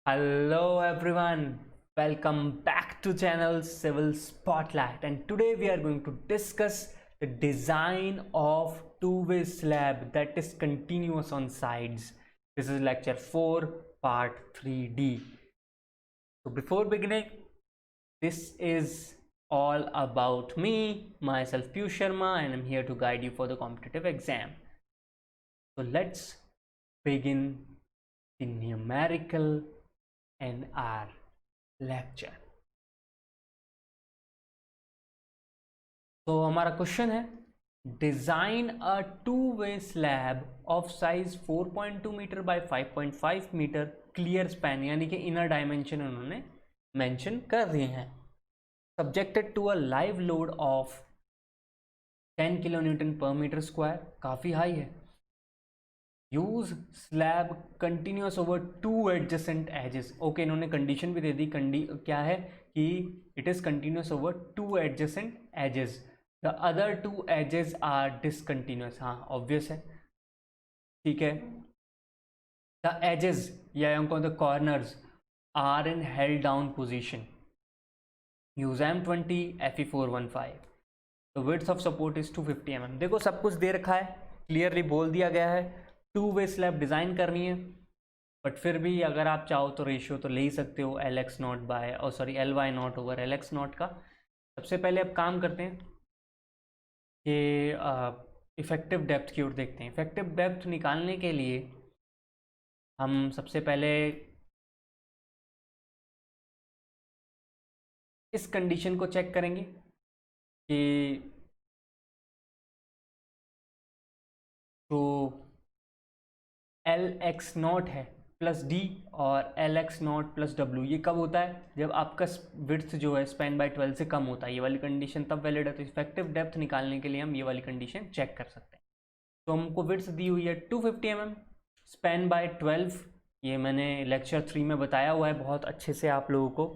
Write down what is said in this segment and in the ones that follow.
Hello everyone, welcome back to channel Civil Spotlight, and today we are going to discuss the design of two-way slab that is continuous on sides. This is lecture 4 part 3D. So before beginning, this is all about me, myself Piyush Sharma, and I'm here to guide you for the competitive exam. So let's begin the numerical in our lecture. तो हमारा question है design a two way slab of size 4.2 metre by 5.5 metre clear span, यानी कि inner dimension उन्होंने mention कर दिए हैं। Subjected to a live load of 10 kilo newton per metre square, काफ़ी हाई है। Use slab continuous over two adjacent edges. Okay, इन्होंने condition भी दे दी। क्या है कि it is continuous over two adjacent edges, the other two edges are discontinuous. हाँ, ऑब्वियस है, ठीक है। द एजेस या the corners are in held down position. Use M20 Fe415। तो width of support is 250 mm। देखो सब कुछ दे रखा है, क्लियरली बोल दिया गया है टू वे स्लैब डिज़ाइन करनी है। बट फिर भी अगर आप चाहो तो रेशियो तो ले ही सकते हो LX0 bye LY0 over LX0 का। सबसे पहले अब काम करते हैं कि इफ़ेक्टिव डेप्थ की ओर देखते हैं। इफ़ेक्टिव डेप्थ निकालने के लिए हम सबसे पहले इस कंडीशन को चेक करेंगे कि जो LX0 है प्लस D और LX0 प्लस W, ये कब होता है? जब आपका विड्थ जो है स्पैन बाय 12 से कम होता है। ये वाली कंडीशन तब वैलिड है। तो इफेक्टिव डेप्थ निकालने के लिए हम ये वाली कंडीशन चेक कर सकते हैं। तो हमको विड्थ दी हुई है 250 mm, स्पैन बाय 12। ये मैंने लेक्चर 3 में बताया हुआ है बहुत अच्छे से आप लोगों को,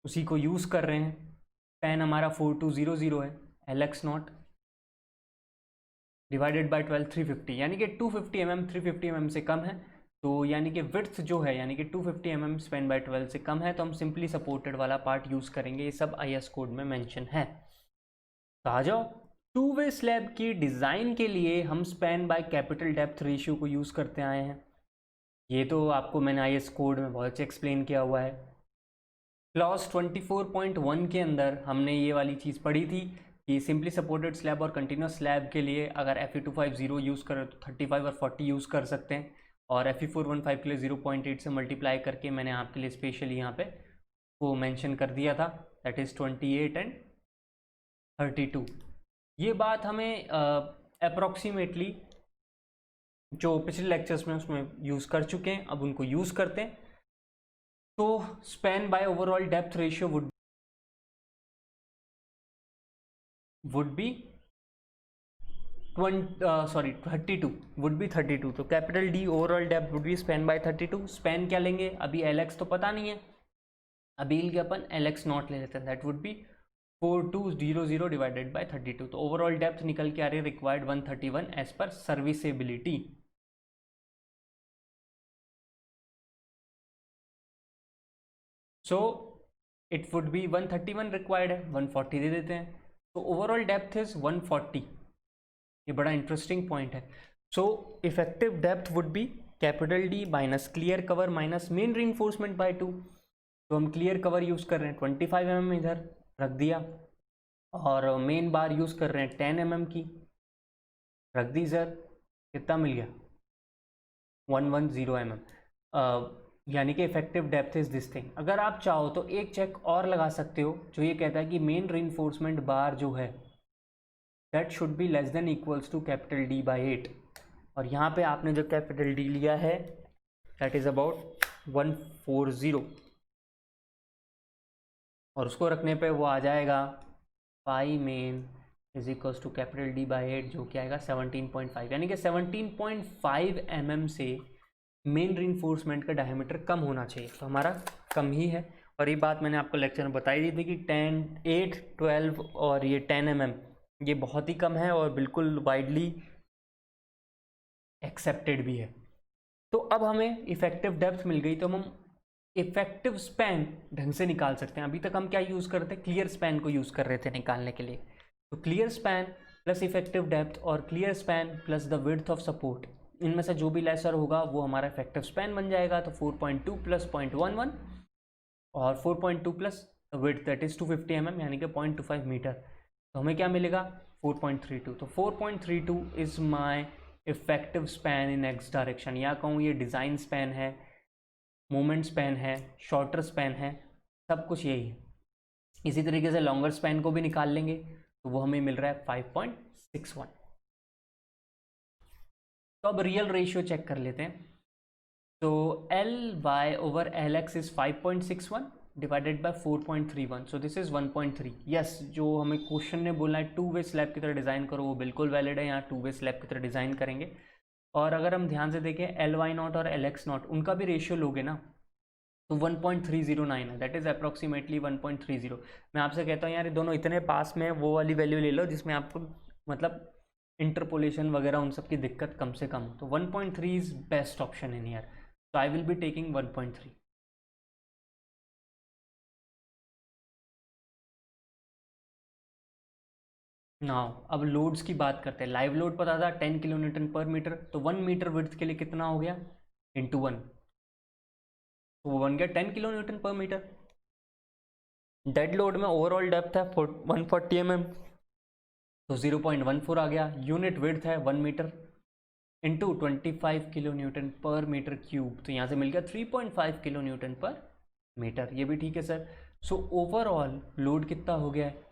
उसी को यूज़ कर रहे हैं। स्पैन हमारा 4200 है, LX0 डिवाइडेड बाय 12 350, यानी कि 250 mm 350 mm से कम है। तो यानी कि विड्थ जो है यानी कि 250 mm स्पैन बाय 12 से कम है, तो हम सिंपली सपोर्टेड वाला पार्ट यूज़ करेंगे। ये सब IS कोड में मेंशन है। तो आ जाओ, टू वे स्लैब की डिज़ाइन के लिए हम span by capital depth ratio को यूज़ करते आए हैं। ये तो आपको मैंने IS कोड में बहुत अच्छे एक्सप्लेन किया हुआ है। क्लॉज 24.1 के अंदर हमने ये वाली चीज़ पढ़ी थी कि सिंपली सपोर्टेड स्लैब और कंटिन्यूस स्लैब के लिए अगर Fe250 यूज़ करें तो 35 और 40 यूज़ कर सकते हैं, और Fe415 के लिए 0.8 से मल्टीप्लाई करके मैंने आपके लिए स्पेशली यहाँ पे वो मेंशन कर दिया था, दैट इज़ 28 एंड 32। ये बात हमें अप्रॉक्सीमेटली जो पिछले लेक्चर्स में उसमें यूज़ कर चुके हैं, अब उनको यूज़ करते हैं। तो span by overall depth ratio would be 32 would be 32। तो capital D overall depth would be span by 32। स्पैन क्या लेंगे? अभी LX तो पता नहीं है, अभी के अपन LX0 ले लेते हैं, that would be 4200 divided by 32। तो ओवरऑल डेप्थ निकल के आ रही है required 131 as per serviceability. So it would be 131 required है, 140 दे देते हैं। तो ओवरऑल डेप्थ इज 140। ये बड़ा इंटरेस्टिंग पॉइंट है। So effective depth would be capital D minus clear cover minus main reinforcement by 2। तो हम क्लियर कवर यूज़ कर रहे हैं 25 mm इधर रख दिया, और मेन बार यूज़ कर रहे हैं 10 mm की रख दी सर। कितना मिल गया? 110 mm। यानी कि effective depth is this thing. अगर आप चाहो तो एक चेक और लगा सकते हो जो ये कहता है कि मेन रीइंफोर्समेंट बार जो है that should be less than equals to capital D by 8। और यहाँ पे आपने जो कैपिटल D लिया है दैट इज अबाउट 140, और उसको रखने पे वो आ जाएगा pi main is equals to capital D by 8, जो क्या आएगा 17.5। यानी कि 17.5 mm से मेन रीइंफोर्समेंट का डायमीटर कम होना चाहिए। तो हमारा कम ही है, और ये बात मैंने आपको लेक्चर में बताई दी थी कि 10, 8, 12 और ये 10 mm ये बहुत ही कम है और बिल्कुल वाइडली एक्सेप्टेड भी है। तो अब हमें इफेक्टिव डेप्थ मिल गई, तो हम इफेक्टिव स्पैन ढंग से निकाल सकते हैं। अभी तक हम क्या यूज़ करते हैं, क्लियर स्पैन को यूज़ कर रहे थे निकालने के लिए। तो clear span plus effective depth और clear span plus the width of support, इनमें से जो भी लेसर होगा वो हमारा इफेक्टिव स्पैन बन जाएगा। तो 4.2 प्लस 0.11 और 4.2 plus width that is 250 mm यानी कि 0.25 मीटर, तो हमें क्या मिलेगा 4.32। तो 4.32 is my effective span in x direction, या कहूँ ये डिज़ाइन स्पैन है, मोमेंट स्पैन है, शॉर्टर स्पैन है, सब कुछ यही है। इसी तरीके से लॉन्गर स्पैन को भी निकाल लेंगे, तो वो हमें मिल रहा है 5.61। तो अब रियल रेशियो चेक कर लेते हैं। तो Ly/Lx is 5.61 divided by 4.31, so this is 1.3। Yes, जो हमें क्वेश्चन ने बोला है टू वे स्लैब की तरह डिज़ाइन करो, वो बिल्कुल वैलिड है, यहाँ टू वे स्लैब की तरह डिज़ाइन करेंगे। और अगर हम ध्यान से देखें Ly0 और Lx0 उनका भी रेशियो लोगे ना, तो 1.309 है, दैट इज अप्रॉक्सीमेटली 1.30। मैं आपसे कहता हूँ यार ये दोनों इतने पास में, वो वाली वैल्यू ले लो जिसमें आपको मतलब इंटरपोलेशन वगैरह उन सब की दिक्कत कम से कम हो। तो 1.3 is best option in year, so I will be taking 1.3। Now अब लोड्स की बात करते हैं। लाइव लोड पता था 10 किलो न्यूटन पर मीटर, तो 1 मीटर विड्थ के लिए कितना हो गया इंटू 1, तो वो बन गया 10 kilo newton per metre. Dead load में ओवरऑल डेप्थ है 140 mm, तो 0.14 आ गया। यूनिट विड्थ है 1 metre into 25 kilo newton per metre cube, तो यहाँ से मिल गया 3.5 किलो न्यूटन पर मीटर, ये भी ठीक है सर। सो ओवरऑल लोड कितना हो गया है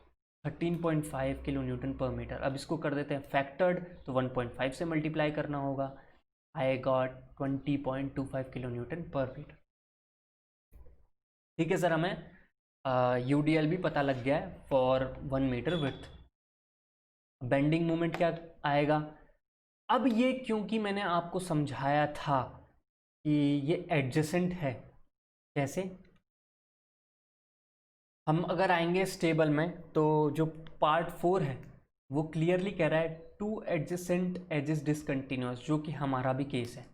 13.5 किलो न्यूटन पर मीटर। अब इसको कर देते हैं फैक्टर्ड, तो 1.5 से मल्टीप्लाई करना होगा, I got 20.25 kilo newton per metre. ठीक है सर, हमें यूडीएल भी पता लग गया है for 1 metre width. Bending moment क्या आएगा, अब ये क्योंकि मैंने आपको समझाया था कि ये एडजेसेंट है, कैसे हम अगर आएंगे स्टेबल में, तो जो पार्ट 4 है वो क्लियरली कह रहा है टू एडजेसेंट एजेस डिसकंटिन्यूअस, जो कि हमारा भी केस है।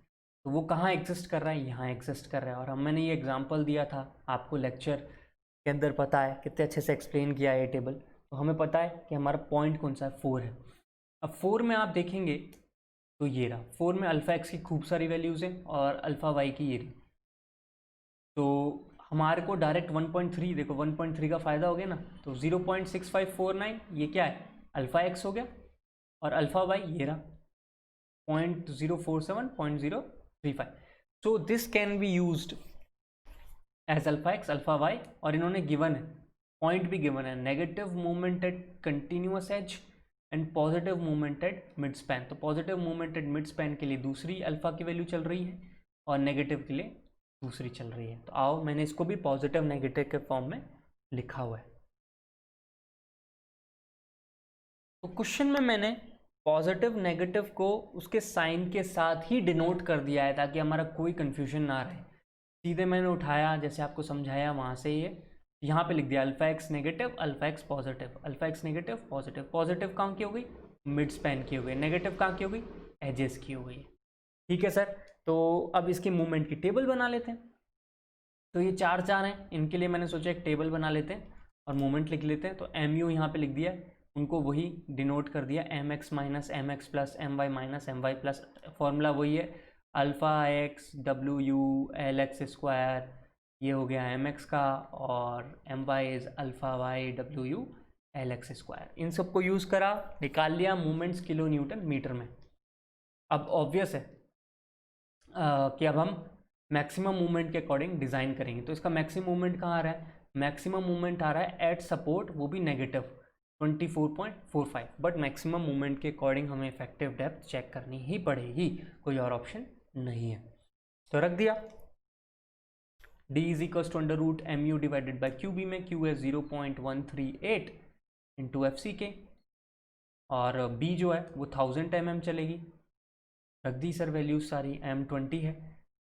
तो वो कहाँ एग्जिस्ट कर रहा है, यहाँ एग्जिस्ट कर रहा है। और मैंने ये एग्जांपल दिया था आपको लेक्चर के अंदर, पता है कितने अच्छे से एक्सप्लेन किया है ये टेबल। तो हमें पता है कि हमारा पॉइंट कौन सा है, 4 है। अब 4 में आप देखेंगे तो ये रहा, 4 में अल्फ़ा एक्स की खूब सारी वैल्यूज़ हैं और अल्फ़ा वाई की ये रही। तो हमारे को डायरेक्ट 1.3, देखो 1.3 का फ़ायदा हो गया ना, तो 0.6549 ये क्या है अल्फ़ा एक्स हो गया, और अल्फ़ा वाई ये रहा 0.047 0.035। So this can be used as alpha x alpha y. और इन्होंने गिवन है, पॉइंट भी गिवन है, negative movement at continuous edge and positive movement at mid span. तो positive movement at mid span के लिए दूसरी अल्फ़ा की वैल्यू चल रही है, और नेगेटिव के लिए दूसरी चल रही है। तो आओ मैंने इसको भी पॉजिटिव नेगेटिव के फॉर्म में लिखा हुआ है। तो क्वेश्चन में मैंने पॉजिटिव नेगेटिव को उसके साइन के साथ ही डिनोट कर दिया है, ताकि हमारा कोई कंफ्यूजन ना रहे। सीधे मैंने उठाया, जैसे आपको समझाया वहाँ से ये यहाँ पे लिख दिया alpha x negative alpha x positive, alpha x negative positive. Positive कहाँ की हो गई, मिड स्पैन की हो गई, नेगेटिव कहाँ की हो गई, एजेस की हो गई। ठीक है सर, तो अब इसकी मूवमेंट की टेबल बना लेते हैं। तो ये चार हैं, इनके लिए मैंने सोचा एक टेबल बना लेते हैं और मूवमेंट लिख लेते हैं। तो एम यू यहाँ पर लिख दिया, उनको वही डिनोट कर दिया M x minus M x plus M y minus M y plus, formula वही है अल्फ़ा एक्स डब्ल्यू यू एल एक्स स्क्वायर, ये हो गया एम एक्स का, और M y is alpha y डब्ल्यू यू एल एक्स स्क्वायर। इन सबको यूज़ करा, निकाल लिया मूवमेंट्स किलो न्यूटन मीटर में। अब ऑब्वियस है कि अब हम मैक्सिमम मूवमेंट के अकॉर्डिंग डिज़ाइन करेंगे। तो इसका मैक्सिमम मूवमेंट कहाँ आ रहा है, मैक्सिमम मूवमेंट आ रहा है एट सपोर्ट, वो भी नेगेटिव 24.45, बट मैक्सिमम मूवमेंट के अकॉर्डिंग हमें इफेक्टिव डेप्थ चेक करनी ही पड़ेगी, कोई और ऑप्शन नहीं है। तो रख दिया d is equals to under root M U divided by Q B, में क्यू है 0.138 इंटू एफ सी के, और b जो है वो 1000 mm चलेगी। रख दी सर वैल्यूज सारी, m 20 है,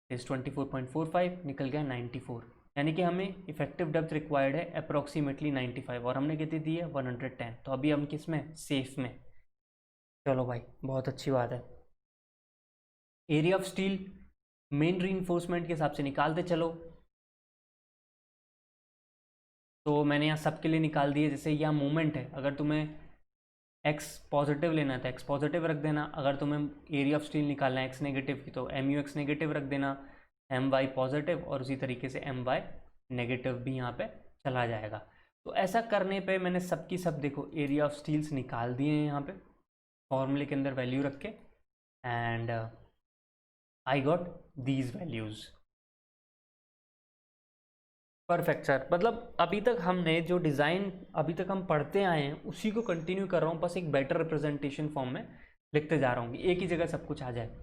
इस 24.45 निकल गया 94, यानी कि हमें इफेक्टिव डेप्थ रिक्वायर्ड है अप्रॉक्सीमेटली 95, और हमने कितनी दी है 110। तो अभी हम किस में, सेफ में। चलो भाई बहुत अच्छी बात है। Area of steel main reinforcement के हिसाब से निकालते चलो। तो मैंने यहाँ सबके लिए निकाल दिए। जैसे यहाँ मोमेंट है, अगर तुम्हें एक्स पॉजिटिव लेना है तो एक्स पॉजिटिव रख देना, अगर तुम्हें एरिया ऑफ स्टील निकालना है एक्स नेगेटिव की तो एम यू एक्स नेगेटिव रख देना, एम वाई पॉजिटिव, और उसी तरीके से एम वाई नेगेटिव भी यहाँ पे चला जाएगा। तो ऐसा करने पे मैंने सबकी सब देखो एरिया ऑफ स्टील्स निकाल दिए हैं यहाँ पे फॉर्मूले के अंदर वैल्यू रख के, and I got these values. Perfect sir, मतलब अभी तक हमने जो डिज़ाइन अभी तक हम पढ़ते आए हैं उसी को कंटिन्यू कर रहा हूँ, बस एक बेटर रिप्रेजेंटेशन फॉर्म में लिखते जा रहा हूँ कि एक ही जगह सब कुछ आ जाए।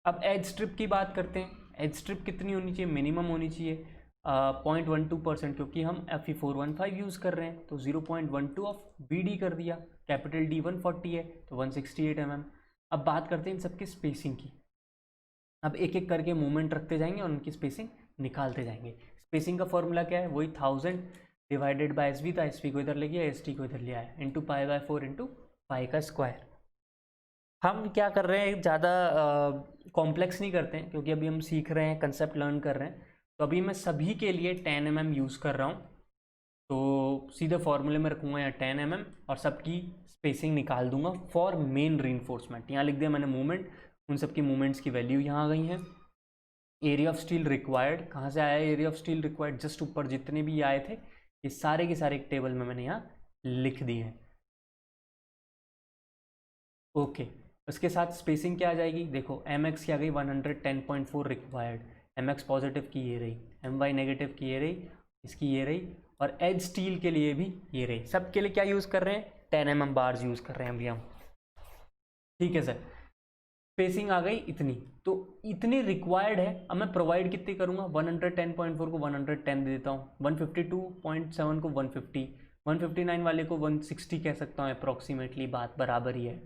अब एज स्ट्रिप की बात करते हैं। एज स्ट्रिप कितनी होनी चाहिए? मिनिमम होनी चाहिए 0.12%, क्योंकि हम Fe415 यूज़ कर रहे हैं, तो 0.12 ऑफ BD कर दिया। कैपिटल D 140 है तो 168 mm। अब बात करते हैं इन सबकी स्पेसिंग की। अब एक एक करके मूवमेंट रखते जाएंगे और उनकी स्पेसिंग निकालते जाएंगे। स्पेसिंग का फॉर्मूला क्या है? वही 1000 डिवाइडेड बाय SV था, SV को इधर ले गया, ST को इधर ले आया, इंटू π/4 इंटू पाई का स्क्वायर। हम क्या कर रहे हैं, ज़्यादा कॉम्प्लेक्स नहीं करते हैं, क्योंकि अभी हम सीख रहे हैं, कंसेप्ट लर्न कर रहे हैं। तो अभी मैं सभी के लिए 10 mm यूज़ कर रहा हूँ, तो सीधे फॉर्मूले में रखूँगा यहाँ 10 mm और सबकी स्पेसिंग निकाल दूंगा फॉर मेन रीइंफोर्समेंट। यहाँ लिख दिया मैंने मूवमेंट, उन सबकी मूवमेंट्स की वैल्यू यहाँ आ गई हैं। एरिया ऑफ स्टील रिक्वायर्ड कहाँ से आया? Area of steel required just ऊपर जितने भी आए थे ये सारे के सारे एक टेबल में मैंने यहाँ लिख दिए हैं। ओके, उसके साथ स्पेसिंग क्या आ जाएगी? देखो एम एक्स की आ गई 110.4 रिक्वायर्ड, एम एक्स पॉजिटिव की ये रही, एम वाई नेगेटिव की ये रही, इसकी ये रही, और एज स्टील के लिए भी ये रही। सब के लिए क्या यूज़ कर रहे हैं? 10 mm बार्स यूज़ कर रहे हैं अभी हम। ठीक है सर, स्पेसिंग आ गई इतनी, तो इतनी रिक्वायर्ड है। अब मैं प्रोवाइड कितनी करूँगा? 110.4 को 110 दे देता हूँ, 152.7 को 150, 159 वाले को 160 कह सकता हूँ अप्रॉक्सीमेटली, बात बराबर ही है।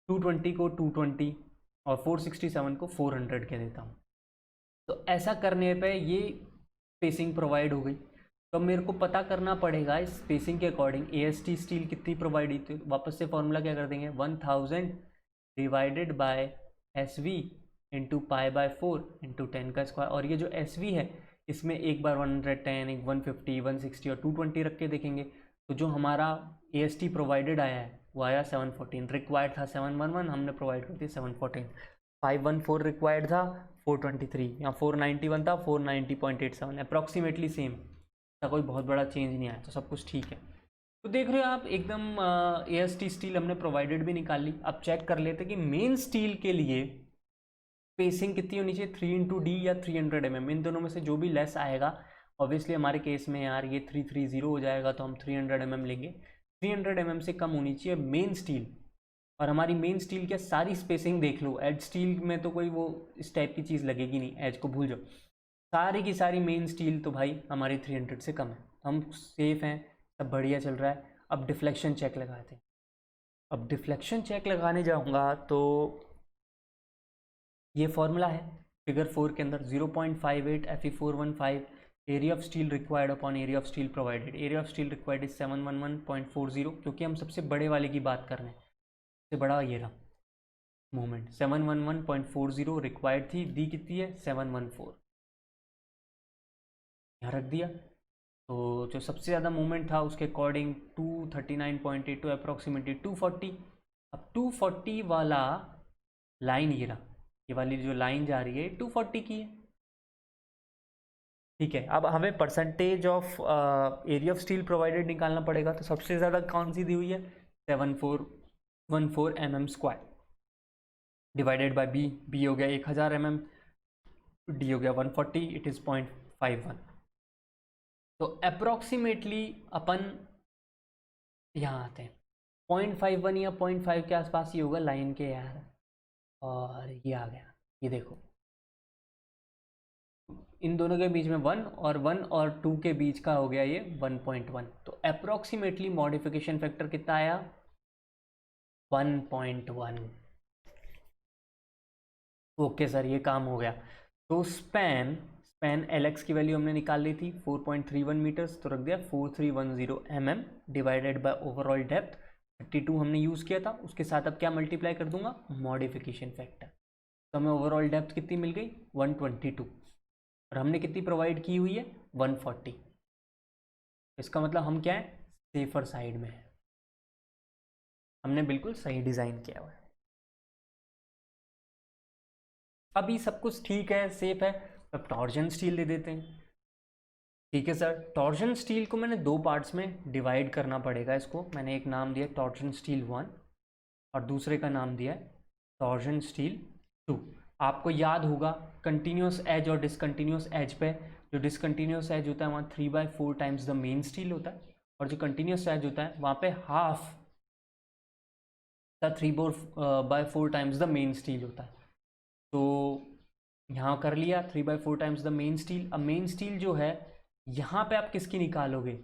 220 को 220 और 467 को 400 कह देता हूँ। तो ऐसा करने पे ये स्पेसिंग प्रोवाइड हो गई। तो मेरे को पता करना पड़ेगा इस स्पेसिंग के अकॉर्डिंग AST स्टील कितनी प्रोवाइड हुई थी। वापस से फॉर्मूला क्या कर देंगे? 1000 divided by SV into π/4 into 10 का स्क्वायर। और ये जो SV है इसमें एक बार 110, एक 150, 160 और 220 रख के देखेंगे। तो जो हमारा AST प्रोवाइडेड आया है वो आया 714। रिक्वायर्ड था 711, हमने प्रोवाइड कर दिया 714। 514 रिक्वायर्ड था 423, यहाँ 491 था 490.87, अप्रॉक्सीमेटली सेम था, कोई बहुत बड़ा चेंज नहीं आया, तो सब कुछ ठीक है। तो देख रहे हो आप एकदम AST स्टील हमने प्रोवाइडेड भी निकाल ली। अब चेक कर लेते कि मेन स्टील के लिए स्पेसिंग कितनी होनी चाहिए, 3x D या 300 mm, इन दोनों में से जो भी लेस आएगा। ऑब्वियसली हमारे केस में यार ये 330 हो जाएगा, तो हम 300 mm लेंगे। 300 mm से कम होनी चाहिए मेन स्टील। और हमारी मेन स्टील क्या, सारी स्पेसिंग देख लो, एज स्टील में तो कोई वो इस टाइप की चीज़ लगेगी नहीं, एज को भूल जाओ। सारी की सारी मेन स्टील तो भाई हमारी 300 से कम है, हम सेफ हैं, सब बढ़िया चल रहा है। अब डिफ्लेक्शन चेक लगाते हैं। अब डिफ्लेक्शन चेक लगाने जाऊंगा तो ये फॉर्मूला है फिगर 4 के अंदर, 0.58 Fe415 area of steel required upon area of steel provided. Area of steel required is 711.40, क्योंकि हम सबसे बड़े वाले की बात कर रहे हैं, सबसे बड़ा ये रहा मूवमेंट 711.40 रिक्वायर्ड थी, दी कितनी है 714, यहाँ रख दिया। तो जो सबसे ज़्यादा मूवमेंट था उसके अकॉर्डिंग 239.82 अप्रॉक्सीमेटली 240। अब 240 वाला लाइन ये रहा, ये वाली जो लाइन जा रही है 240 की है। ठीक है, अब हमें percentage of area of steel provided निकालना पड़ेगा। तो सबसे ज़्यादा कौन सी दी हुई है? 7414 mm square divided by B हो गया 1000 mm, डी हो गया 140, इट इज़ 0.51। तो अप्रॉक्सीमेटली अपन यहाँ आते हैं 0.51 या 0.5 के आसपास ही होगा लाइन के यार। और ये आ गया, ये देखो इन दोनों के बीच में 1 और 2 के बीच का हो गया ये 1.1। तो अप्रॉक्सीमेटली मॉडिफिकेशन फैक्टर कितना आया? 1.1। ओके सर, ये काम हो गया। तो स्पैन LX की वैल्यू हमने निकाल ली थी 4.31 मीटर्स, तो रख दिया 4310 mm divided by overall depth 32 हमने यूज़ किया था। उसके साथ अब क्या मल्टीप्लाई कर दूंगा? Modification factor. तो हमें ओवरऑल डेप्थ कितनी मिल गई 122 और हमने कितनी प्रोवाइड की हुई है 140। इसका मतलब हम क्या है सेफर साइड में है, हमने बिल्कुल सही डिज़ाइन किया हुआ है। अभी सब कुछ ठीक है सेफ है, अब टॉर्जन स्टील दे देते हैं। ठीक है सर, टॉर्जन स्टील को मैंने दो पार्ट्स में डिवाइड करना पड़ेगा। इसको मैंने एक नाम दिया टॉर्जन स्टील 1 और दूसरे का नाम दिया है टॉर्जन स्टील 2। आपको याद होगा कंटिन्यूस एज और डिसकंटिन्यूस एज पे, जो डिसकंटिन्यूस एज होता है वहाँ 3/4 टाइम्स द मेन स्टील होता है और जो कंटिन्यूस एज होता है वहाँ पे half the 3/4 times the main steel होता है। तो यहाँ कर लिया 3/4 टाइम्स द मेन स्टील। अब मेन स्टील जो है यहाँ पे आप किसकी निकालोगे,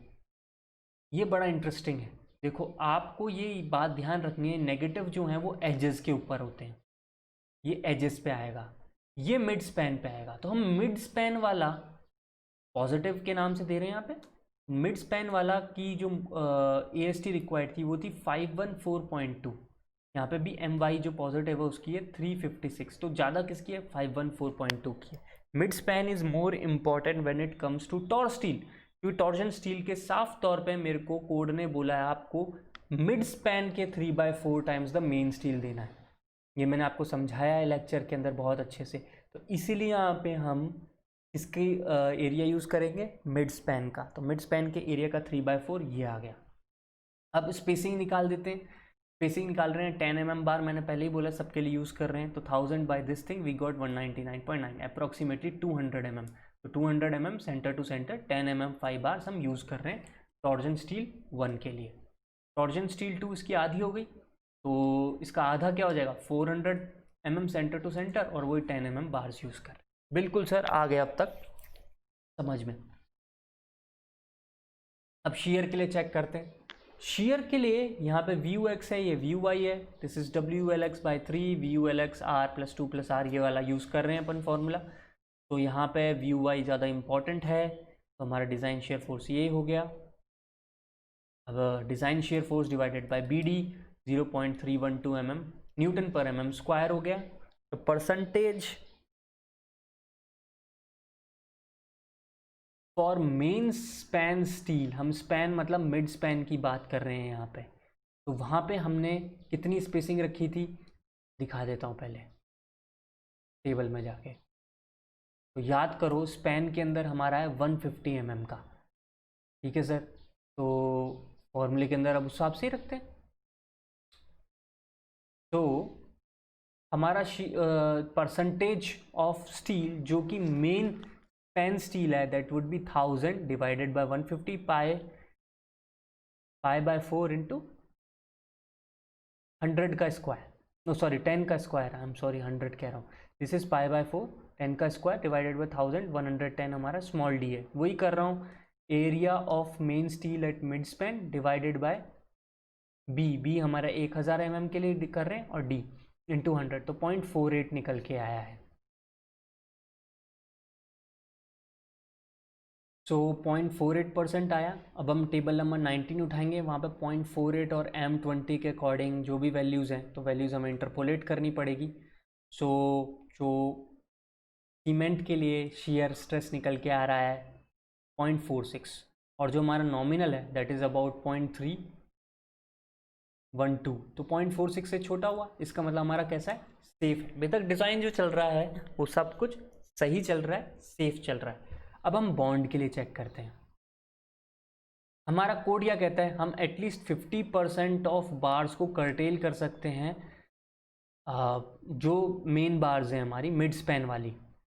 ये बड़ा इंटरेस्टिंग है। देखो आपको ये बात ध्यान रखनी है, नेगेटिव जो है वो एजेस के ऊपर होते हैं, ये एजेस पे आएगा, ये मिड स्पैन पे आएगा। तो हम मिड स्पैन वाला पॉजिटिव के नाम से दे रहे हैं यहाँ पे। मिड स्पैन वाला की जो AST रिक्वायर्ड थी वो थी 514.2। यहाँ पे भी MY जो पॉजिटिव है उसकी है 356। तो ज़्यादा किसकी है 514.2 की है। Mid span is more important when it comes to tor steel, क्योंकि टॉर्जन स्टील के साफ तौर पे मेरे को कोड ने बोला है आपको मिड स्पैन के 3/4 टाइम्स द मेन स्टील देना है। ये मैंने आपको समझाया है लेक्चर के अंदर बहुत अच्छे से। तो इसीलिए यहाँ पे हम इसकी एरिया यूज़ करेंगे मिड स्पैन का। तो मिड स्पैन के एरिया का 3/4 ये आ गया। अब स्पेसिंग निकाल देते हैं। स्पेसिंग निकाल रहे हैं 10 mm बार, मैंने पहले ही बोला सबके लिए यूज़ कर रहे हैं। तो 1000 by this thing we got 199.9 approximately 200 mm। तो 200 mm centre to centre 10 mm 5 bar हम यूज़ कर रहे हैं टॉर्जन स्टील 1 के लिए। टॉर्जन स्टील 2 इसकी आधी हो गई, तो इसका आधा क्या हो जाएगा 400 mm सेंटर टू सेंटर और वही 10 mm बार्स यूज़ कर। बिल्कुल सर आ गया अब तक समझ में। अब शेयर के लिए चेक करते हैं। शेयर के लिए यहाँ पे VUX है, ये VUY है, this is WLX/3 VULX R+2+R ये वाला यूज़ कर रहे हैं अपन फॉर्मूला। तो यहाँ पे VUY ज़्यादा इंपॉर्टेंट है, तो हमारा डिज़ाइन शेयर फोर्स ये हो गया। अब design shear force divided by BD 0.312 mm Newton पर mm स्क्वायर हो गया। तो percentage for main span steel, हम स्पैन मतलब मिड स्पैन की बात कर रहे हैं यहाँ पे। तो वहाँ पे हमने कितनी स्पेसिंग रखी थी दिखा देता हूँ पहले टेबल में जाके। तो याद करो स्पैन के अंदर हमारा है 150 mm का। ठीक है सर, तो फॉर्मूले के अंदर अब उस हिसाब से ही रखते हैं। तो हमारा परसेंटेज ऑफ स्टील जो कि मेन स्पैन स्टील है that would be 1000 divided by 150 पाई/4 इंटू 100 का स्क्वायर, नो सॉरी 10 का स्क्वायर, आई एम सॉरी 100 कह रहा हूँ। दिस इज पाई/4 10 का स्क्वायर डिवाइडेड बाय 1000 110 हमारा स्मॉल d है। वही कर रहा हूँ area of main steel eight mid span divided by b हमारा 1000 mm के लिए कर रहे हैं और d इंटू 100, तो 0.48 निकल के आया है। सो 0.48% आया। अब हम टेबल नंबर 19 उठाएंगे, वहाँ पे 0.48 और M20 के अकॉर्डिंग जो भी वैल्यूज़ हैं तो वैल्यूज़ हमें इंटरपोलेट करनी पड़ेगी। सो जो सीमेंट के लिए शेयर स्ट्रेस निकल के आ रहा है 0.46 और जो हमारा नॉमिनल है दैट इज़ अबाउट 0.312, तो 0.46 से छोटा हुआ, इसका मतलब हमारा कैसा है सेफ है। अभी तक डिज़ाइन जो चल रहा है वो सब कुछ सही चल रहा है, सेफ चल रहा है। अब हम बॉन्ड के लिए चेक करते हैं। हमारा कोड क्या कहता है, हम एटलीस्ट 50% ऑफ बार्स को कर्टेल कर सकते हैं। जो मेन बार्स हैं हमारी मिड स्पैन वाली,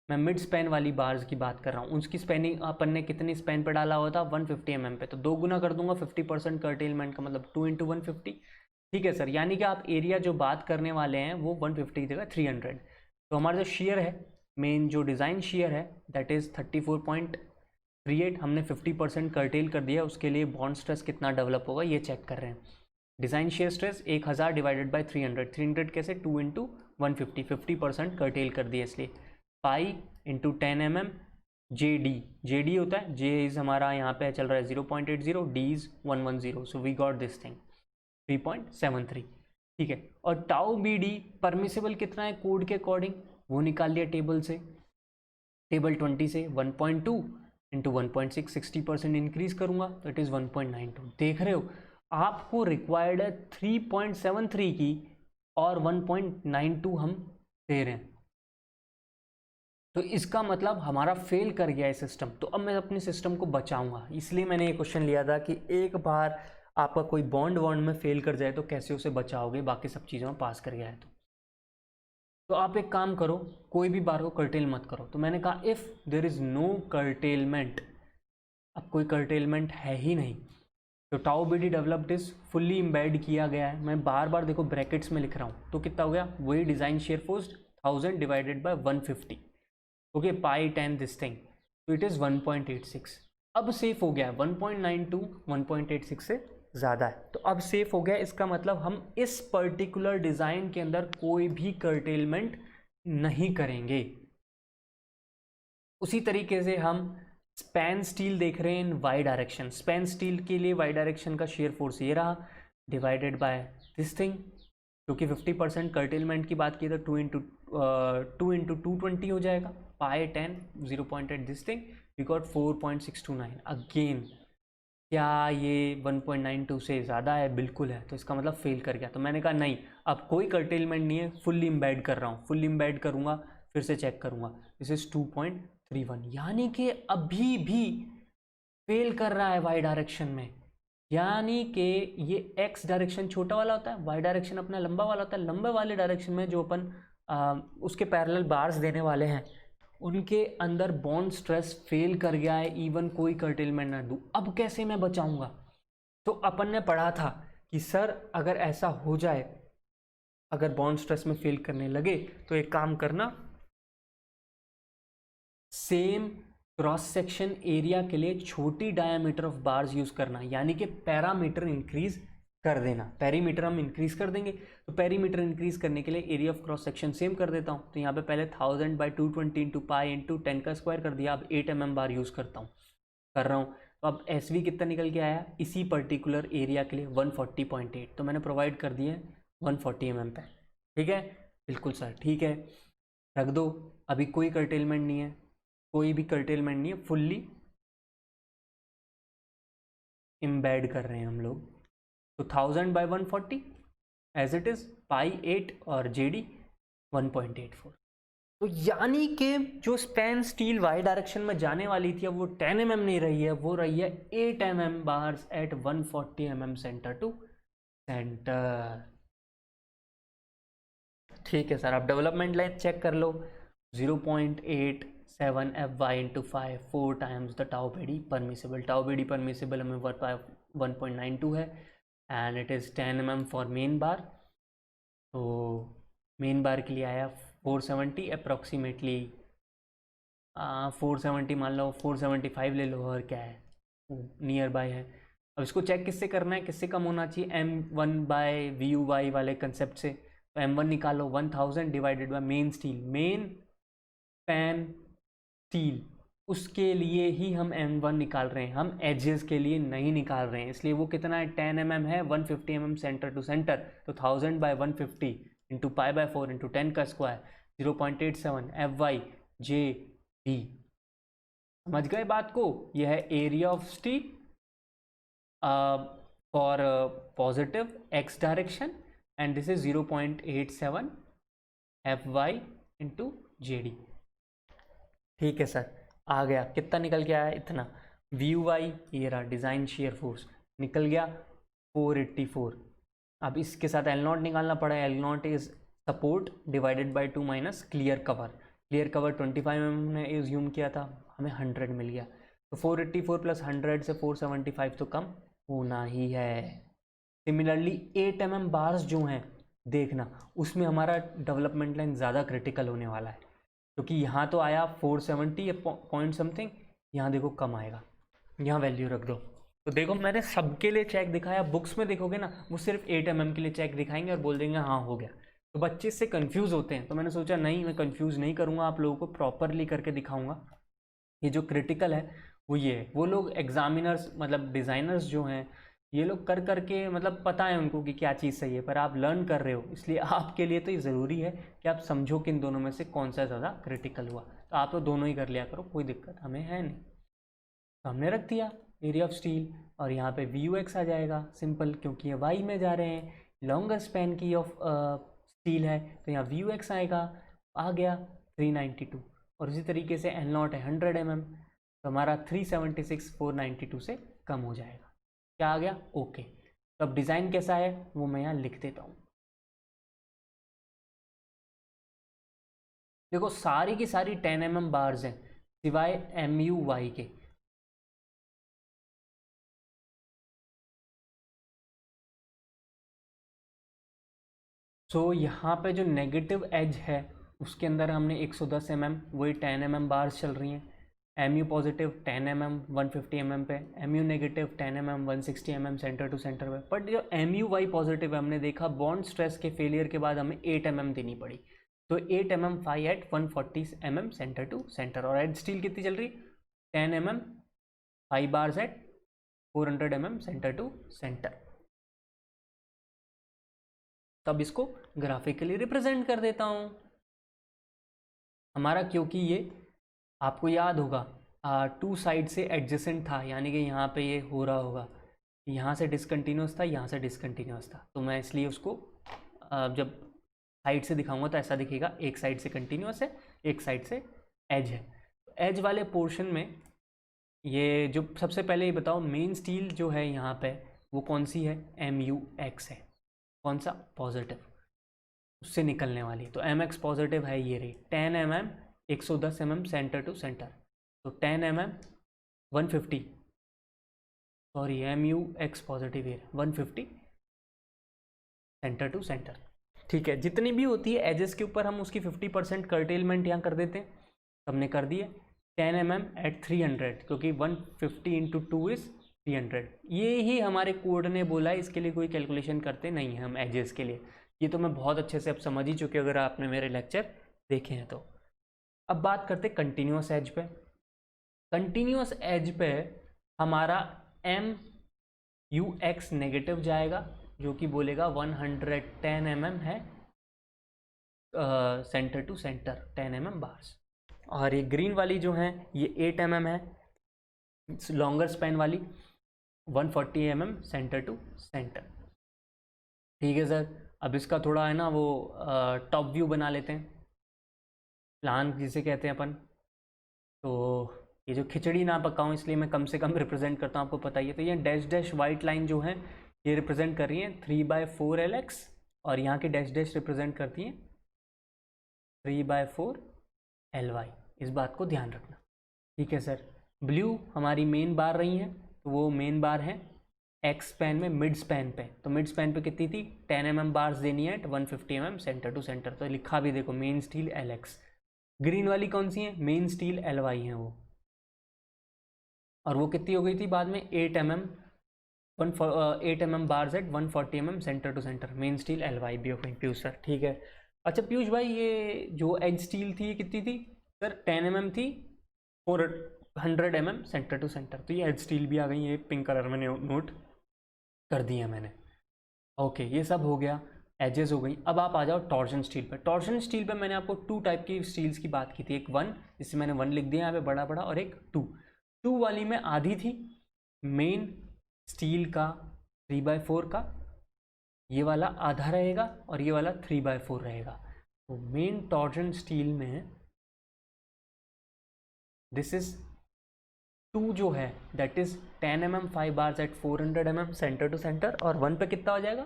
मैं मिड स्पैन वाली बार्स की बात कर रहा हूँ, उसकी स्पैनिंग अपन ने कितनी स्पैन पे डाला हुआ था 150 mm पे, तो 2 गुना कर दूंगा 50% कर्टेलमेंट का मतलब 2 × 150। ठीक है सर, यानी कि आप एरिया जो बात करने वाले हैं वो 150 की जगह 300। तो हमारा जो शेयर है मेन जो डिज़ाइन शेयर है दैट इज़ 34.38, हमने 50% कर्टेल कर दिया, उसके लिए बॉन्ड स्ट्रेस कितना डेवलप होगा ये चेक कर रहे हैं। Design shear stress 1000 divided bye 300 कैसे 2 × 150, 50% कर्टेल कर दिया इसलिए पाई इंटू 10 mm JD होता है, J इज़ हमारा यहाँ पे चल रहा है 0.80, D is 110, so we got this thing 3.73। ठीक है, और टाउ BD परमिसिबल कितना है कोड के अकॉर्डिंग वो निकाल लिया टेबल से, टेबल 20 से 1.2 इंटू 1.6 60% इंक्रीज करूँगा तो इट इज़ 1.92। देख रहे हो आपको रिक्वायर्ड है 3.73 की और 1.92 हम दे रहे हैं, तो इसका मतलब हमारा फेल कर गया है सिस्टम। तो अब मैं अपने सिस्टम को बचाऊंगा, इसलिए मैंने ये क्वेश्चन लिया था कि एक बार आपका कोई बॉन्ड में फेल कर जाए तो कैसे उसे बचाओगे, बाकी सब चीज़ों में पास कर गया है तो आप एक काम करो, कोई भी बार को कर्टेल मत करो। तो मैंने कहा if there is no curtailment, अब कोई कर्टेलमेंट है ही नहीं, तो tau B D developed is fully embed किया गया है। मैं बार बार देखो ब्रैकेट्स में लिख रहा हूँ, तो कितना हो गया, वही design shear force 1000 divided by 150, okay pi 10 this thing, तो इट इज़ 1.86। अब सेफ हो गया 1.92 1.86 से ज़्यादा है, तो अब सेफ हो गया। इसका मतलब हम इस पर्टिकुलर डिज़ाइन के अंदर कोई भी कर्टेलमेंट नहीं करेंगे। उसी तरीके से हम स्पैन स्टील देख रहे हैं इन वाई डायरेक्शन। स्पैन स्टील के लिए वाई डायरेक्शन का शेयर फोर्स ये रहा डिवाइडेड बाय दिस थिंग, क्योंकि 50% कर्टेलमेंट की बात की तो 2 इंटू 220 हो जाएगा, pi 10 0.8 this thing, we got 4.629। Again क्या ये 1.92 से ज़्यादा है? बिल्कुल है, तो इसका मतलब फेल कर गया। तो मैंने कहा नहीं, अब कोई कर्टेलमेंट नहीं है, फुल्ली इम्बेड कर रहा हूँ, फुल्ली इम्बेड करूँगा, फिर से चेक करूँगा, दिस इज 2.31, यानी कि अभी भी फेल कर रहा है वाई डायरेक्शन में। यानी कि ये एक्स डायरेक्शन छोटा वाला होता है, वाई डायरेक्शन अपना लंबा वाला होता है। लंबे वाले डायरेक्शन में जो अपन उसके पैरेलल बार्स देने वाले हैं उनके अंदर बॉन्ड स्ट्रेस फेल कर गया है, इवन कोई कर्टेलमेंट ना दूँ। अब कैसे मैं बचाऊंगा? तो अपन ने पढ़ा था कि सर अगर ऐसा हो जाए, अगर बॉन्ड स्ट्रेस में फेल करने लगे तो एक काम करना, सेम क्रॉस सेक्शन एरिया के लिए छोटी डायामीटर ऑफ बार्स यूज करना, यानी कि पैरामीटर इंक्रीज कर देना। पेरीमीटर हम इंक्रीज कर देंगे, तो पेरीमीटर इंक्रीज करने के लिए area of cross section same कर देता हूँ। तो यहाँ पे पहले 1000 बाई 220 इंटू पाई इंटू 10 का स्क्वायर कर दिया, अब 8 mm बार यूज कर रहा हूँ। तो अब एस वी कितना निकल के आया इसी पर्टिकुलर एरिया के लिए 140.8, तो मैंने प्रोवाइड कर दिए 140 mm पे। ठीक है, बिल्कुल सर ठीक है, रख दो। अभी कोई कर्टेलमेंट नहीं है, कोई भी कर्टेलमेंट नहीं है, फुल्ली इम्बेड कर रहे हैं हम लोग। तो 1000 बाई 140 एज इट इज, पाई 8 और जे डी 1.84। तो यानी कि जो स्पैन स्टील वाई डायरेक्शन में जाने वाली थी अब वो 10 mm नहीं रही है, वो रही है 8 mm bars at 140 mm centre to centre. ठीक है सर, आप डेवलपमेंट लाइन चेक कर लो, 0.87 FY into 5 4 times the tau B permissible. Tau B permissible हमें 1.92 है and it is 10 mm for main bar. तो मेन बार के लिए आया 470 अप्रॉक्सीमेटली, 470 मान लो, 475 ले लो, और क्या है नियर बाय है। अब इसको चेक किससे करना है, किससे कम होना चाहिए, M1/VUY वाले कंसेप्ट से। तो M1 निकालो, 1000 divided bye main steel, main span steel, उसके लिए ही हम M1 निकाल रहे हैं, हम एजेस के लिए नहीं निकाल रहे हैं। इसलिए वो कितना है 10 mm है, 150 mm सेंटर टू सेंटर। तो 1000 by 150 into pi by 4 into 10 का स्क्वायर 0.87 FY जे डी। समझ गए बात को? यह है area of steel for positive x direction and this is 0.87 FY into J D. ठीक है सर, आ गया, कितना निकल के आया, इतना। VUY ये रहा डिज़ाइन शेयर फोर्स, निकल गया 484। अब इसके साथ L0 निकालना पड़ा है, L0 is support divided by 2 minus clear cover. Clear cover 25 mm ने एज्यूम किया था, हमें 100 मिल गया। तो 484 प्लस 100 से 475 तो कम होना ही है। सिमिलरली 8 mm बार्स जो हैं देखना, उसमें हमारा डेवलपमेंट लाइन ज़्यादा क्रिटिकल होने वाला है, क्योंकि यहाँ तो आया 470 पॉइंट समथिंग, यहाँ देखो कम आएगा, यहाँ वैल्यू रख दो। तो देखो मैंने सबके लिए चेक दिखाया, बुक्स में देखोगे ना वो सिर्फ 8 mm के लिए चेक दिखाएंगे और बोल देंगे हाँ हो गया। तो बच्चे इससे कंफ्यूज होते हैं, तो मैंने सोचा नहीं, मैं कंफ्यूज नहीं करूँगा, आप लोगों को प्रॉपरली करके दिखाऊँगा। ये जो क्रिटिकल है वो ये है, वो लोग एग्जामिनर्स मतलब डिज़ाइनर्स जो हैं ये लोग कर करके मतलब पता है उनको कि क्या चीज़ सही है, पर आप लर्न कर रहे हो, इसलिए आपके लिए तो ये ज़रूरी है कि आप समझो कि इन दोनों में से कौन सा ज़्यादा क्रिटिकल हुआ। तो आप तो दोनों ही कर लिया करो, कोई दिक्कत हमें है नहीं। तो हमने रख दिया एरिया ऑफ स्टील, और यहाँ पे वी यू एक्स आ जाएगा सिंपल, क्योंकि ये वाई में जा रहे हैं, लॉन्गर स्पैन की ऑफ स्टील है, तो यहाँ वी यू एक्स आएगा, आ गया 392। और इसी तरीके से एल नॉट है 100 mm, तो हमारा 376 492 से कम हो जाएगा। क्या आ गया? ओके। तो अब डिज़ाइन कैसा है वो मैं यहाँ लिख देता हूँ। देखो सारी की सारी 10 mm बार्स हैं सिवाय एम यू वाई के। सो यहाँ पे जो नेगेटिव एज है उसके अंदर हमने 110 mm वही 10 mm बार्स चल रही हैं, M U positive 10 mm 150 mm पे, M U negative 10 mm 160 mm centre to centre पे। बट जो एम यू वाई पॉजिटिव है हमने देखा बॉन्ड स्ट्रेस के फेलियर के बाद हमें 8 mm देनी पड़ी, तो 8 mm phi at 140 mm centre to centre. और एज स्टील कितनी चल रही? 10 mm 5 bars at 400 mm centre to centre. तब इसको ग्राफिकली रिप्रेजेंट कर देता हूँ हमारा, क्योंकि ये आपको याद होगा टू साइड से एडजेसेंट था, यानी कि यहाँ पे ये हो रहा होगा, यहाँ से डिसकंटिन्यूस था, यहाँ से डिसकंटिन्यूस था, तो मैं इसलिए उसको जब साइड से दिखाऊंगा तो ऐसा दिखेगा, एक साइड से कंटिन्यूस है, एक साइड से एज है। एज वाले पोर्शन में ये जो सबसे पहले ये बताओ मेन स्टील जो है यहाँ पे वो कौन सी है? एम यू एक्स है। कौन सा? पॉजिटिव, उससे निकलने वाली। तो एम एक्स पॉजिटिव है, ये रही 10 mm 110 mm centre to centre, तो 10 mm 150, sorry M U X positive है 150 सेंटर टू सेंटर। ठीक है, जितनी भी होती है एजेस के ऊपर हम उसकी 50% कर्टेलमेंट यहाँ कर देते हैं, हमने कर दिए 10 mm एट 300, क्योंकि 150 इंटू 2 इज़ 300। ये ही हमारे कोड ने बोला है, इसके लिए कोई कैलकुलेशन करते नहीं हैं हम एजेस के लिए। ये तो मैं बहुत अच्छे से अब समझ ही चुके अगर आपने मेरे लेक्चर देखे हैं तो। अब बात करते कंटिन्यूस एज पे। कंटिन्यूस एज पे हमारा एम यू एक्स नेगेटिव जाएगा, जो कि बोलेगा 110 mm है centre to centre 10 mm bars. और ये ग्रीन वाली जो है ये 8 mm है लॉन्गर स्पैन वाली, 140 mm सेंटर टू सेंटर। ठीक है सर, अब इसका थोड़ा है ना वो टॉप व्यू बना लेते हैं, प्लान जिसे कहते हैं अपन। तो ये जो खिचड़ी ना पकाऊं इसलिए मैं कम से कम रिप्रेजेंट करता हूँ, आपको पता ही है। तो ये डैश डैश वाइट लाइन जो है ये रिप्रेजेंट कर रही है 3/4 LX, और यहाँ की डैश डैश रिप्रेजेंट करती हैं 3/4 LY। इस बात को ध्यान रखना। ठीक है सर, ब्लू हमारी मेन बार रही है, तो वो मेन बार है एक्स स्पैन में मिड स्पैन पे, तो मिड स्पैन पे कितनी थी? 10 mm बार्स देनी है 150 mm सेंटर टू सेंटर, तो लिखा भी देखो मेन स्टील LX। ग्रीन वाली कौन सी है? मेन स्टील LY है वो, और वो कितनी हो गई थी बाद में? 8 mm bars at 140 mm centre to centre, main steel LY भी हो गई। पीयूष सर ठीक है। अच्छा पीयूष भाई ये जो एज स्टील थी कितनी थी? सर 10 mm थी 400 mm सेंटर टू सेंटर, तो ये एज स्टील भी आ गई, ये पिंक कलर में नोट कर दिया मैंने। ओके ये सब हो गया, एजेस हो गई। अब आप आ जाओ टॉर्जन स्टील पे। टॉर्जन स्टील पे मैंने आपको 2 टाइप की स्टील्स की बात की थी, एक 1 जिससे मैंने 1 लिख दिया यहाँ पे बड़ा बड़ा, और एक 2 वाली में आधी थी मेन स्टील का 3/4 का, ये वाला आधा रहेगा और ये वाला 3/4 रहेगा। तो मेन टॉर्जन स्टील में दिस इज 2 जो है that is 10 mm 5 bars at 400 mm centre to centre, और 1 पे कितना हो जाएगा?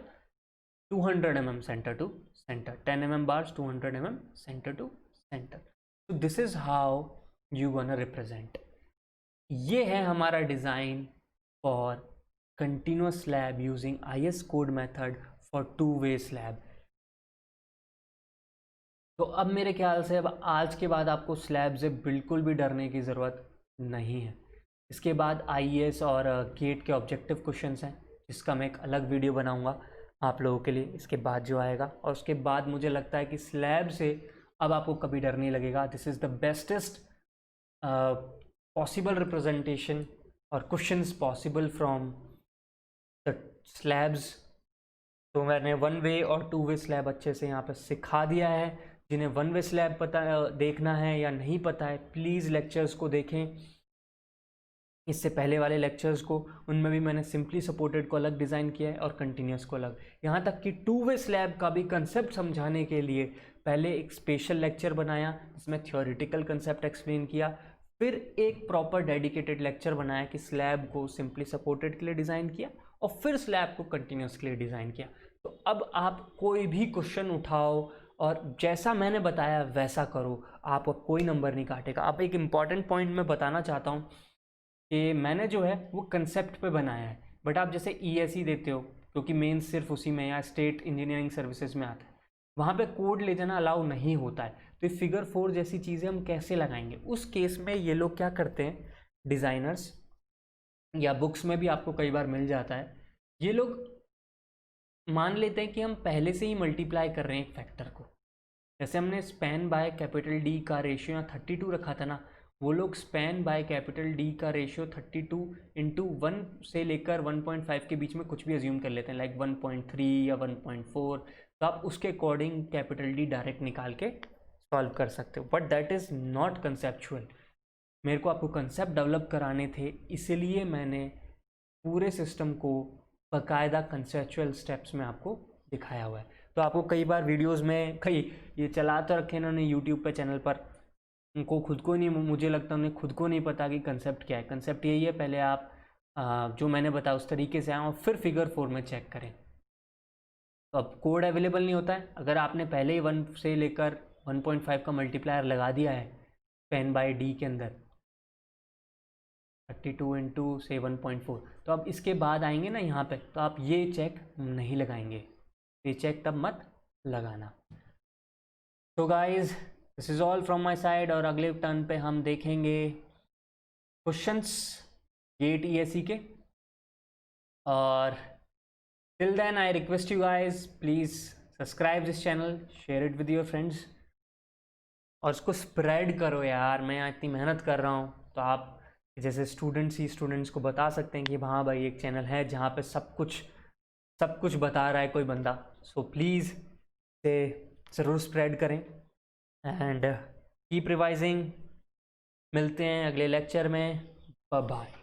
200 mm centre to centre, 10 mm bars 200 mm centre to centre. तो this is how you gonna represent. ये है हमारा design for continuous slab using IS code method for 2-वे स्लैब। तो अब मेरे ख्याल से अब आज के बाद आपको स्लैब से बिल्कुल भी डरने की ज़रूरत नहीं है। इसके बाद IES और गेट के ऑब्जेक्टिव क्वेश्चंस हैं, जिसका मैं एक अलग वीडियो बनाऊंगा आप लोगों के लिए इसके बाद जो आएगा। और उसके बाद मुझे लगता है कि स्लैब से अब आपको कभी डर नहीं लगेगा। This is the bestest possible representation और questions possible from the slabs, तो मैंने 1 वे और 2 वे स्लैब अच्छे से यहाँ पे सिखा दिया है। जिन्हें 1 वे स्लैब पता देखना है या नहीं पता है, प्लीज़ लेक्चर्स को देखें, इससे पहले वाले लेक्चर्स को, उनमें भी मैंने सिंपली सपोर्टेड को अलग डिज़ाइन किया है और कंटिन्यूस को अलग। यहाँ तक कि 2 वे स्लैब का भी कंसेप्ट समझाने के लिए पहले एक स्पेशल लेक्चर बनाया जिसमें थ्योरेटिकल कंसेप्ट एक्सप्लेन किया, फिर एक प्रॉपर डेडिकेटेड लेक्चर बनाया कि स्लैब को सिंपली सपोर्टेड के लिए डिज़ाइन किया और फिर स्लैब को कंटिन्यूस के लिए डिज़ाइन किया। तो अब आप कोई भी क्वेश्चन उठाओ और जैसा मैंने बताया वैसा करो, आपको कोई नंबर नहीं काटेगा। अब एक इम्पॉर्टेंट पॉइंट मैं बताना चाहता हूँ कि मैंने जो है वो कंसेप्ट पे बनाया है, बट आप जैसे ESE देते हो, क्योंकि मेन सिर्फ उसी में या स्टेट इंजीनियरिंग सर्विसेज में आता है, वहाँ पे कोड ले जाना अलाउ नहीं होता है। तो ये फिगर 4 जैसी चीज़ें हम कैसे लगाएंगे? उस केस में ये लोग क्या करते हैं, डिज़ाइनर्स, या बुक्स में भी आपको कई बार मिल जाता है, ये लोग मान लेते हैं कि हम पहले से ही मल्टीप्लाई कर रहे हैं एक फैक्टर को। जैसे हमने स्पैन बाय कैपिटल डी का रेशियो यहाँ 32 रखा था ना, वो लोग स्पैन बाय कैपिटल डी का रेशियो 32 इंटू 1 से लेकर 1.5 के बीच में कुछ भी अज्यूम कर लेते हैं, लाइक 1.3 या 1.4। तो आप उसके अकॉर्डिंग कैपिटल डी डायरेक्ट निकाल के सॉल्व कर सकते हो, but that is not conceptual. मेरे को आपको कंसेप्ट डेवलप कराने थे, इसलिए मैंने पूरे सिस्टम को बाकायदा कंसेप्चुअल स्टेप्स में आपको दिखाया हुआ है। तो आपको कई बार वीडियोस में कई ये चला तो रखे इन्होंने यूट्यूब पे चैनल पर, उनको खुद को नहीं, मुझे लगता है उन्हें खुद को नहीं पता कि कंसेप्ट क्या है। कंसेप्ट यही है, पहले आप जो मैंने बताया उस तरीके से आएँ और फिर फिगर 4 में चेक करें। तो अब कोड अवेलेबल नहीं होता है, अगर आपने पहले ही 1 से लेकर 1.5 का मल्टीप्लायर लगा दिया है पेन बाय डी के अंदर 32 इंटू से 1.4, तो अब इसके बाद आएंगे ना यहाँ पे, तो आप ये चेक नहीं लगाएंगे, ये चेक तब मत लगाना। तो guys this is all from my side, और अगले टर्न पे हम देखेंगे क्वेश्चंस गेट ESE के। और till then I request you guys, please subscribe this channel, share it with your friends और उसको स्प्रेड करो यार। मैं यहाँ इतनी मेहनत कर रहा हूँ, तो आप जैसे स्टूडेंट्स ही स्टूडेंट्स को बता सकते हैं कि हाँ भाई एक चैनल है जहाँ पे सब कुछ बता रहा है कोई बंदा। सो प्लीज़ से ज़रूर स्प्रेड करें एंड कीप रिवाइजिंग। मिलते हैं अगले लेक्चर में, बाय बाय।